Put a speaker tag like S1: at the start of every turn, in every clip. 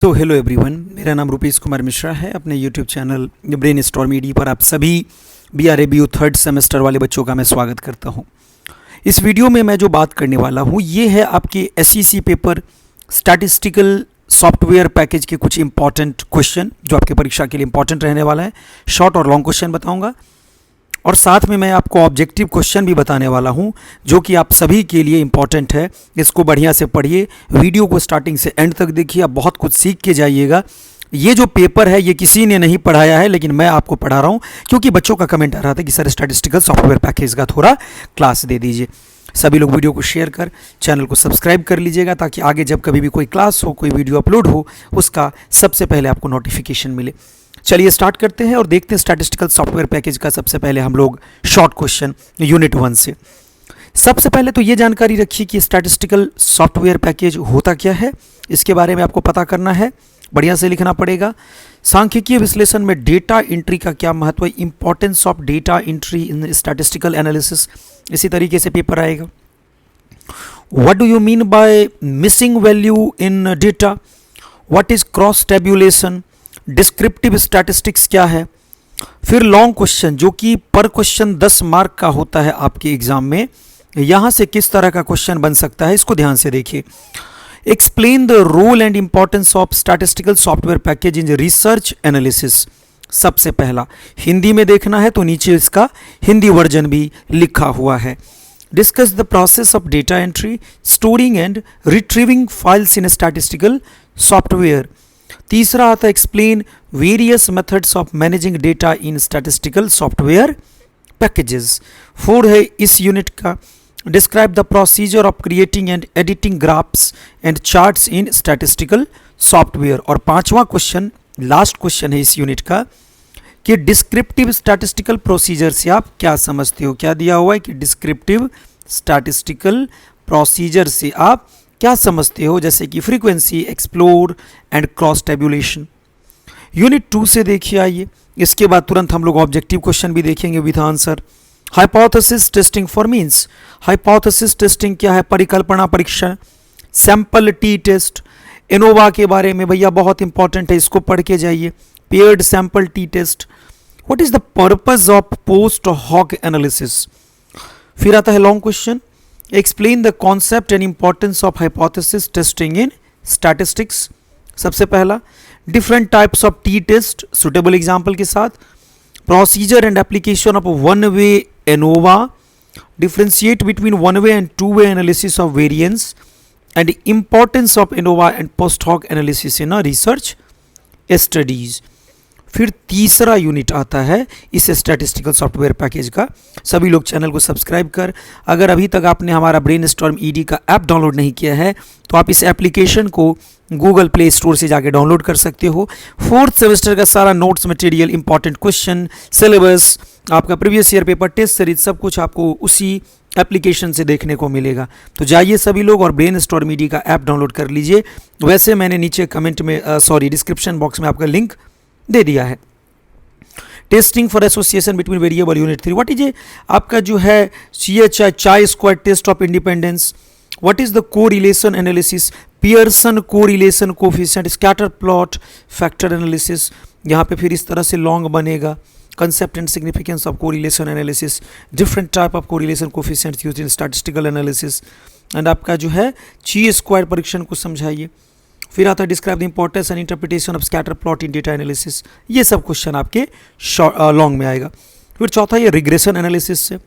S1: तो hello everyone, मेरा नाम रुपेश कुमार मिश्रा है। अपने YouTube channel brain storm ED पर आप सभी BRABU थर्ड सेमेस्टर वाले बच्चों का मैं स्वागत करता हूं। इस वीडियो में मैं जो बात करने वाला हूं ये है आपके SEC paper statistical software package के कुछ इंपॉर्टेंट क्वेश्चन जो आपके परीक्षा के लिए इंपॉर्टेंट रहने वाला है। शॉर्ट और लॉन्ग क्वेश्चन बताऊंगा और साथ में मैं आपको ऑब्जेक्टिव क्वेश्चन भी बताने वाला हूं जो कि आप सभी के लिए इंपॉर्टेंट है। इसको बढ़िया से पढ़िए, वीडियो को स्टार्टिंग से एंड तक देखिए, आप बहुत कुछ सीख के जाइएगा। ये जो पेपर है ये किसी ने नहीं पढ़ाया है, लेकिन मैं आपको पढ़ा रहा हूं क्योंकि बच्चों का कमेंट आ रहा था कि सर स्टैटिस्टिकल सॉफ्टवेयर पैकेज का थोड़ा क्लास दे दीजिए। सभी लोग वीडियो को शेयर कर चैनल को सब्सक्राइब कर लीजिएगा ताकि आगे जब कभी भी कोई क्लास हो, कोई वीडियो अपलोड हो, उसका सबसे पहले आपको नोटिफिकेशन मिले। चलिए स्टार्ट करते हैं और देखते हैं स्टैटिस्टिकल सॉफ्टवेयर पैकेज का। सबसे पहले हम लोग शॉर्ट क्वेश्चन यूनिट 1 से। सबसे पहले तो ये जानकारी रखिए कि स्टैटिस्टिकल सॉफ्टवेयर पैकेज होता क्या है, इसके बारे में आपको पता करना है, बढ़िया से लिखना पड़ेगा। सांख्यिकीय विश्लेषण में डेटा एंट्री का क्या महत्व है, importance of data entry in statistical analysis, इसी तरीके से पेपर आएगा। What do you mean by missing value in data, what is cross tabulation, descriptive statistics क्या है। फिर लॉन्ग क्वेश्चन जो कि पर क्वेश्चन 10 मार्क का होता है आपके एग्जाम में, यहां से किस तरह का क्वेश्चन बन सकता है इसको ध्यान से देखिए। Explain the role and importance of statistical software package in research analysis. सबसे पहला हिंदी में देखना है तो नीचे इसका हिंदी वर्जन भी लिखा हुआ है। Discuss the process of data entry, storing and retrieving files in statistical software. तीसरा आता है explain various methods of managing data in statistical software packages. 4 है इस यूनिट का, describe the procedure of creating and editing graphs and charts in statistical software. और 5वां question last question है इस यूनिट का कि डिस्क्रिप्टिव स्टैटिस्टिकल प्रोसीजर से आप क्या समझते हो। क्या दिया हुआ है कि डिस्क्रिप्टिव स्टैटिस्टिकल प्रोसीजर से आप क्या समझते हो, जैसे कि frequency, explore and cross tabulation. Unit 2 से देखिए आइए, इसके बाद तुरंत हम लोग ऑब्जेक्टिव क्वेश्चन भी देखेंगे with answer. Hypothesis testing for means, hypothesis testing क्या है, परिकल्पना परीक्षण। सैंपल टी टेस्ट, एनोवा के बारे में भैया बहुत इंपॉर्टेंट है, इसको पढ़ के जाइए। Paired sample t test. What is the purpose of post hoc analysis. फिर आता है long question, explain the concept and importance of hypothesis testing in statistics. सबसे पहला different types of t test suitable example के साथ। Procedure and application of one way ANOVA, differentiate between one way and two way analysis of variance and importance of ANOVA and post hoc analysis in research studies. फिर तीसरा unit आता है इस statistical software package का। सभी लोग channel को subscribe कर, अगर अभी तक आपने हमारा ब्रेन स्टॉर्म ईडी का ऐप डाउनलोड नहीं किया है तो आप इस एप्लीकेशन को गूगल प्ले स्टोर से जाके डाउनलोड कर सकते हो। 4th सेमेस्टर का सारा notes material, important question, syllabus, आपका previous year paper, test series, सब कुछ आपको उसी एप्लीकेशन से देखने को मिलेगा। तो जाइए सभी लोग और ब्रेन स्टॉर्म ईडी का ऐप डाउनलोड कर लीजिए। वैसे मैंने नीचे कमेंट में डिस्क्रिप्शन बॉक्स में आपका लिंक दे दिया है। Testing for association between variable unit 3, what is a आपका जो है CHI chi square test of independence. What is the correlation analysis, Pearson correlation coefficient, scatter plot, factor analysis. यहाँ पे फिर इस तरह से लॉन्ग बनेगा। Concept and significance of correlation analysis, different type of correlation coefficients used in statistical analysis and आपका जो है ची स्क्वायर परीक्षण को समझाइए। फिर आता है describe the importance and interpretation of scatter plot in data analysis. ये सब क्वेश्चन आपके लॉन्ग में आएगा। फिर चौथा ये रिग्रेशन एनालिसिस से,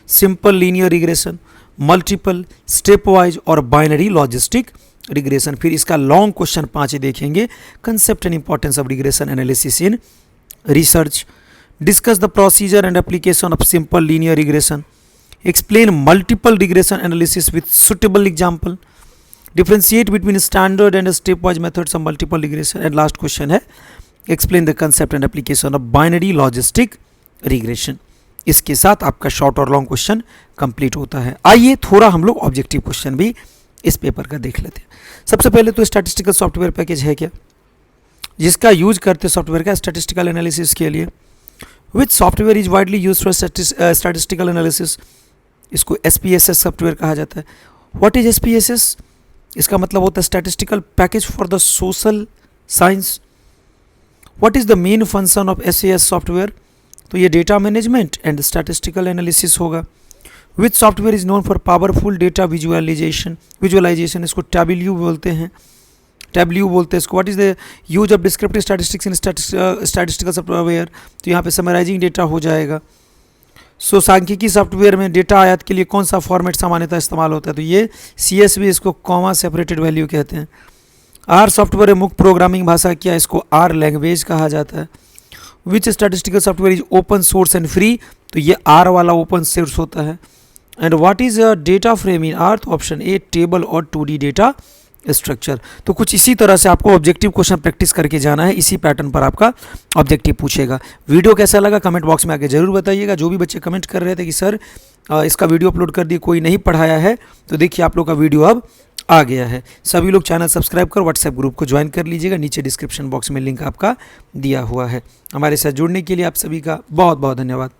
S1: simple linear regression, multiple, step wise और बाइनरी लॉजिस्टिक रिग्रेशन। फिर इसका लॉन्ग क्वेश्चन 5 देखेंगे, concept and importance of regression analysis in research. Discuss the procedure and application of simple linear regression. Explain multiple regression analysis with suitable example. Differentiate between standard and step wise methods of multiple regression. And last question है explain the concept and application of binary logistic regression. इसके साथ आपका short और long question complete होता है। आइए थोड़ा हम लोग ऑब्जेक्टिव क्वेश्चन भी इस पेपर का देख लेते हैं। सबसे पहले तो स्टैटिस्टिकल सॉफ्टवेयर पैकेज है क्या, जिसका यूज करते सॉफ्टवेयर का स्टैटिस्टिकल एनालिसिस के लिए। विच software is widely use for statistical analysis, इसको SPSS सॉफ्टवेयर कहा जाता है। व्हाट इज SPSS, इसका मतलब होता है statistical package for the social science. What is the main function of SAS software? तो ये data management and statistical analysis होगा। Which software is known for powerful data visualisation इसको टैब्ल्यू बोलते हैं, इसको। What is the use of descriptive statistics in statistical software? तो यहाँ पे समराइजिंग डेटा हो जाएगा। सो सांख्यिकी सॉफ्टवेयर में डेटा आयात के लिए कौन सा फॉर्मेट सामान्यतः इस्तेमाल होता है? तो ये CSV, इसको कॉमा सेपरेटेड वैल्यू कहते हैं। R सॉफ्टवेयर मुख्य प्रोग्रामिंग भाषा क्या है? इसको R लैंग्वेज कहा जाता है। Which statistical software is open source and free? तो ये R वाला ओपन सोर्स होता है। And what is a data frame in R? तो ऑप्शन ए टेबल और 2D डेटा स्ट्रक्चर। तो कुछ इसी तरह से आपको ऑब्जेक्टिव क्वेश्चन प्रैक्टिस करके जाना है, इसी पैटर्न पर आपका ऑब्जेक्टिव पूछेगा। वीडियो कैसा लगा कमेंट बॉक्स में आके जरूर बताइएगा। जो भी बच्चे कमेंट कर रहे थे कि सर इसका वीडियो अपलोड कर दिए, कोई नहीं पढ़ाया है, तो देखिए आप लोग का वीडियो अब आ गया है। सभी लोग चैनल सब्सक्राइब कर व्हाट्सएप ग्रुप को ज्वाइन कर लीजिएगा, नीचे डिस्क्रिप्शन बॉक्स में लिंक आपका दिया हुआ है। हमारे साथ जुड़ने के लिए आप सभी का बहुत बहुत धन्यवाद।